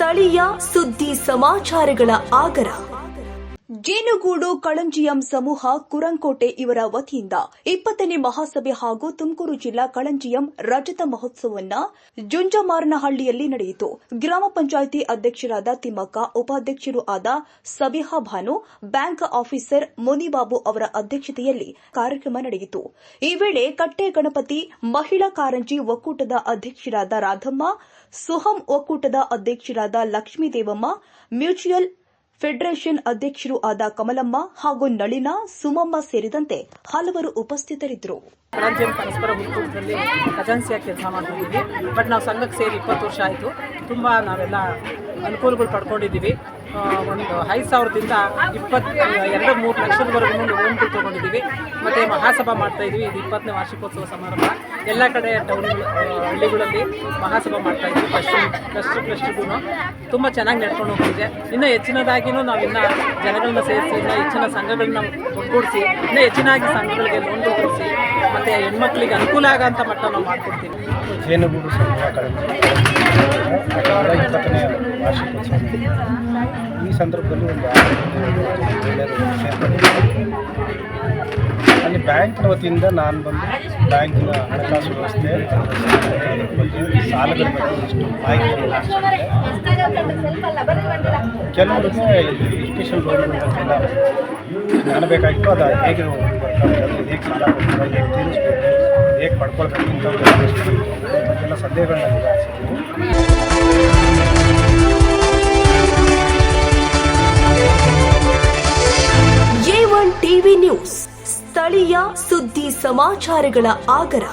ಸ್ಥಳೀಯ ಸುದ್ದಿ ಸಮಾಚಾರಗಳ ಆಗರ. ಜೇನುಗೂಡು ಕಳಂಜಿಯಂ ಸಮೂಹ ಕುರಂಕೋಟೆ ಇವರ ವತಿಯಿಂದ 20ನೇ ಮಹಾಸಭೆ ಹಾಗೂ ತುಮಕೂರು ಜಿಲ್ಲಾ ಕಳಂಜಿಯಂ ರಜತ ಮಹೋತ್ಸವವನ್ನು ಜುಂಜಮಾರನಹಳ್ಳಿಯಲ್ಲಿ ನಡೆಯಿತು. ಗ್ರಾಮ ಪಂಚಾಯಿತಿ ಅಧ್ಯಕ್ಷರಾದ ತಿಮ್ಮಕ್ಕ, ಉಪಾಧ್ಯಕ್ಷರು ಆದ ಸಬಿಹಾ ಭಾನು, ಬ್ಯಾಂಕ್ ಆಫೀಸರ್ ಮುನಿಬಾಬು ಅವರ ಅಧ್ಯಕ್ಷತೆಯಲ್ಲಿ ಕಾರ್ಯಕ್ರಮ ನಡೆಯಿತು. ಈ ವೇಳೆ ಕಟ್ಟೆ ಗಣಪತಿ ಮಹಿಳಾ ಕಾರಂಜಿ ಒಕ್ಕೂಟದ ಅಧ್ಯಕ್ಷರಾದ ರಾಧಮ್ಮ, ಸುಹಂ ಒಕ್ಕೂಟದ ಅಧ್ಯಕ್ಷರಾದ ಲಕ್ಷ್ಮೀದೇವಮ್ಮ, ಮ್ಯೂಚುವಲ್ ಫೆಡರೇಷನ್ ಅಧ್ಯಕ್ಷರು ಆದ ಕಮಲಮ್ಮ ಹಾಗೂ ನಳಿನ, ಸುಮಮ್ಮ ಸೇರಿದಂತೆ ಹಲವರು ಉಪಸ್ಥಿತರಿದ್ದರು. ಕಳಂಜಿಯಂ ಪರಸ್ಪರ ಹುಟ್ಟುದಲ್ಲಿ ಖಜಾನ್ಸಿಯಾಗಿ ಕೆಲಸ ಮಾಡ್ತಿದ್ದೀವಿ. ಬಟ್ ನಾವು ಸಂಘಕ್ಕೆ ಸೇರಿ 20 ವರ್ಷ ಆಯಿತು. ತುಂಬ ನಾವೆಲ್ಲ ಅನುಕೂಲಗಳು ಪಡ್ಕೊಂಡಿದ್ದೀವಿ. ಒಂದು 5,000ದಿಂದ 2-3 ಲಕ್ಷದವರೆಗೂ ಲೋನ್ಗಳು ತೊಗೊಂಡಿದ್ದೀವಿ. ಮತ್ತು ಮಹಾಸಭಾ ಮಾಡ್ತಾಯಿದ್ವಿ. ಇದು 20ನೇ ವಾರ್ಷಿಕೋತ್ಸವ ಸಮಾರಂಭ. ಎಲ್ಲ ಕಡೆ ಹಳ್ಳಿಗಳಲ್ಲಿ ಮಹಾಸಭಾ ಮಾಡ್ತಾಯಿದ್ವಿ. ಫಸ್ಟಿಗೂ ತುಂಬ ಚೆನ್ನಾಗಿ ನಡ್ಕೊಂಡು ಹೋಗ್ತಿದೆ. ಇನ್ನೂ ಹೆಚ್ಚಿನದಾಗಿಯೂ ನಾವು ಇನ್ನೂ ಜನಗಳನ್ನ ಸೇರಿಸಿ ಇನ್ನೂ ಹೆಚ್ಚಿನ ಸಂಘಗಳನ್ನ ಒಗ್ಗೂಡಿಸಿ ಇನ್ನೂ ಹೆಚ್ಚಿನಾಗಿ ಸಂಘಗಳಿಗೆ ಲೋನ್ಗಳು ಕೊಡಿಸಿ ಮತ್ತು ಹೆಣ್ಮಕ್ಳಿಗೆ ಅನುಕೂಲ ಆಗೋಂಥ ಮಟ್ಟ ನಾವು ಮಾಡಿಕೊಡ್ತೀವಿ. ಜೇನುಗೂಡು ಸಂಘ ಕಳಂಜಿ 20ನೇ ವಾರ್ಷಿಕೋತ್ಸವ. ಈ ಸಂದರ್ಭದಲ್ಲಿ ಒಂದು ಅಲ್ಲಿ ಬ್ಯಾಂಕಿನ ವತಿಯಿಂದ ನಾನು ಬಂದು ಬ್ಯಾಂಕಿನ ಹಣಕಾಸು ವ್ಯವಸ್ಥೆ ಸಾಲಗಳ ಬಗ್ಗೆ ಇಷ್ಟು ಮಾಹಿತಿಯನ್ನು ಕೆಲವರಿಗೆ ಎಜುಕೇಷನ್ ಲೋನ್ಗಳಿಗೆಲ್ಲ ಜ್ಞಾನ ಬೇಕಾಗಿತ್ತು. ಅದು ಹೇಗೆ ಹೇಗೆ ಸಾಲ ಕೊಡ್ತಾರೆ, ಹೇಗೆ ತೀರಿಸಬೇಕು, ಹೇಗೆ ಪಡ್ಕೊಳ್ಬೇಕು ಇಂಥದ್ದೆಲ್ಲ ಸಂದೇಹಗಳನ್ನ ನಿವಾರಿಸಿದ್ರು. A1 ಟಿವಿ ನ್ಯೂಸ್, ಸ್ಥಳೀಯ ಸುದ್ದಿ ಸಮಾಚಾರಗಳ ಆಗರ.